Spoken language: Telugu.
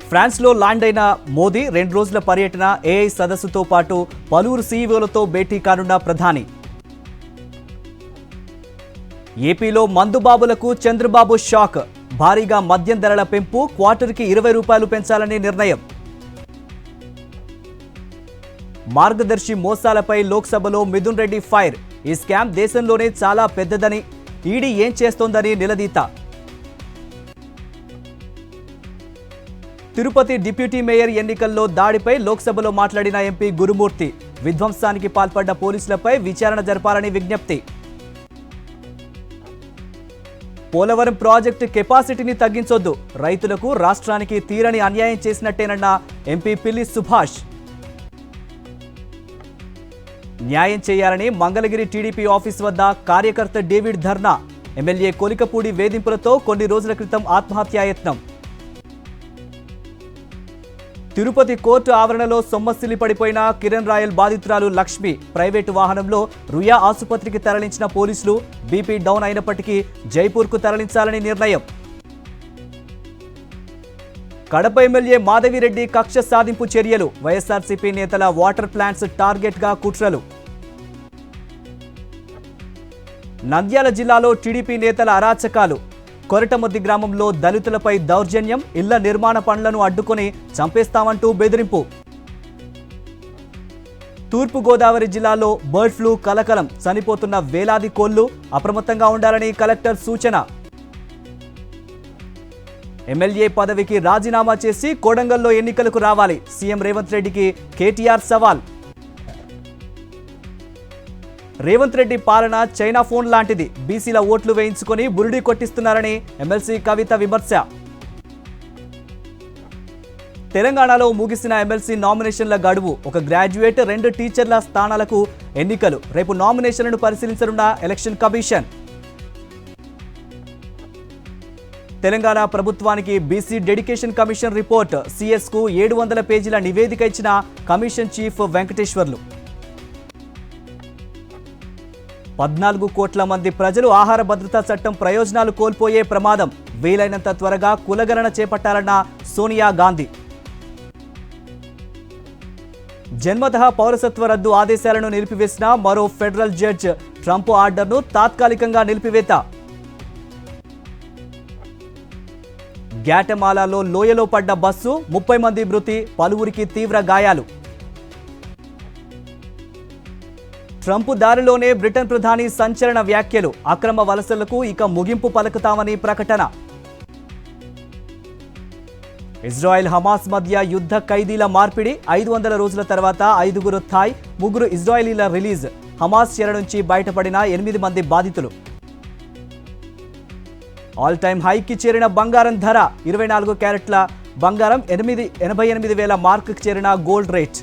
ఫ్రాన్స్లో ల్యాండ్ అయిన మోదీ 2 రోజుల పర్యటన ఏఐ సదస్సుతో పాటు పలువురు సీఈఓలతో భేటీ కానున్న ప్రధాని. ఏపీలో మందుబాబులకు చంద్రబాబు షాక్. భారీగా మద్యం ధరల పెంపు, క్వార్టర్కి 20 రూపాయలు పెంచాలని నిర్ణయం. మార్గదర్శి మోసాలపై లోక్సభలో మిథున్ రెడ్డి ఫైర్. ఈ స్కామ్ దేశంలోనే చాలా పెద్దదని, ఈడీ ఏం చేస్తోందని నిలదీత. తిరుపతి డిప్యూటీ మేయర్ ఎన్నికల్లో దాడిపై లోక్సభలో మాట్లాడిన ఎంపీ గురుమూర్తి. విధ్వంసానికి పాల్పడ్డ పోలీసులపై విచారణ జరపాలని విజ్ఞప్తి. పోలవరం ప్రాజెక్టు కెపాసిటీని తగ్గించొద్దు, రైతులకు రాష్ట్రానికి తీరని అన్యాయం చేసినట్టేనన్న ఎంపీ పిల్లి సుభాష్. న్యాయం చేయాలని మంగళగిరి టీడీపీ ఆఫీస్ వద్ద కార్యకర్త డేవిడ్ ధర్నా. ఎమ్మెల్యే కొలికపూడి వేధింపులతో కొన్ని రోజుల క్రితం ఆత్మహత్యాయత్నం. తిరుపతి కోర్టు ఆవరణలో సొమ్మసిల్లి పడిపోయిన కిరణ్ రాయల్ బాధితురాలు లక్ష్మి. ప్రైవేటు వాహనంలో రుయా ఆసుపత్రికి తరలించిన పోలీసులు. బీపీ డౌన్ అయినప్పటికీ జైపూర్కు తరలించాలని నిర్ణయం. కడప ఎమ్మెల్యే మాధవిరెడ్డి కక్ష సాధింపు చర్యలు. వైఎస్ఆర్సీపీ నేతల వాటర్ ప్లాంట్స్ టార్గెట్గా కుట్రలు. నంద్యాల జిల్లాలో టీడీపీ నేతల అరాచకాలు. కొరటమొద్ది గ్రామంలో దళితులపై దౌర్జన్యం, ఇళ్ల నిర్మాణ పనులను అడ్డుకొని చంపేస్తామంటూ బెదిరింపు. తూర్పుగోదావరి జిల్లాలో బర్డ్ ఫ్లూ కలకలం. చనిపోతున్న వేలాది కోళ్లు. అప్రమత్తంగా ఉండాలని కలెక్టర్ సూచన. ఎమ్మెల్యే పదవికి రాజీనామా చేసి కోడంగల్లో ఎన్నికలకు రావాలి. సీఎం రేవంత్ రెడ్డికి కేటీఆర్ సవాల్. రేవంత్ రెడ్డి పాలన చైనా ఫోన్ లాంటిది. బీసీల ఓట్లు వేయించుకొని బురిడి కొట్టిస్తున్నారని ఎమ్మెల్సీ కవిత విమర్శ. తెలంగాణలో ముగిసిన ఎమ్మెల్సీ నామినేషన్ల గడువు. ఒక గ్రాడ్యుయేట్, 2 టీచర్ల స్థానాలకు ఎన్నికలు. రేపు నామినేషన్లను పరిశీలించనున్న ఎలక్షన్ కమిషన్. తెలంగాణ ప్రభుత్వానికి బీసీ డెడికేషన్ కమిషన్ రిపోర్ట్. సీఎస్కు 700 పేజీల నివేదిక ఇచ్చిన కమిషన్ చీఫ్ వెంకటేశ్వర్లు. 14 కోట్ల మంది ప్రజలు ఆహార భద్రతా చట్టం ప్రయోజనాలు కోల్పోయే ప్రమాదం. వీలైనంత త్వరగా కులగణన చేపట్టాలన్న సోనియా గాంధీ. జన్మతః పౌరసత్వ రద్దు ఆదేశాలను నిలిపివేసిన మరో ఫెడరల్ జడ్జ్. ట్రంప్ ఆర్డర్ను తాత్కాలికంగా నిలిపివేత. గ్యాటమాలాలో లోయలో పడ్డ బస్సు, 30 మంది మృతి, పలువురికి తీవ్ర గాయాలు. ట్రంప్ దారిలోనే బ్రిటన్ ప్రధాని సంచలన వ్యాఖ్యలు. అక్రమ వలసలకు ఇక ముగింపు పలుకుతామని ప్రకటన. ఇజ్రాయెల్ హమాస్ మధ్య యుద్ధ ఖైదీల మార్పిడి. 500 రోజుల తర్వాత 5గురు థాయ్, 3 ఇజ్రాయెలీల రిలీజ్. హమాస్ చెర నుంచి బయటపడిన 8 మంది బాధితులు. ఆల్ టైమ్ హైకి చేరిన బంగారం ధర. 24 క్యారెట్ల బంగారం 88,000 మార్కుకు చేరిన గోల్డ్ రేట్.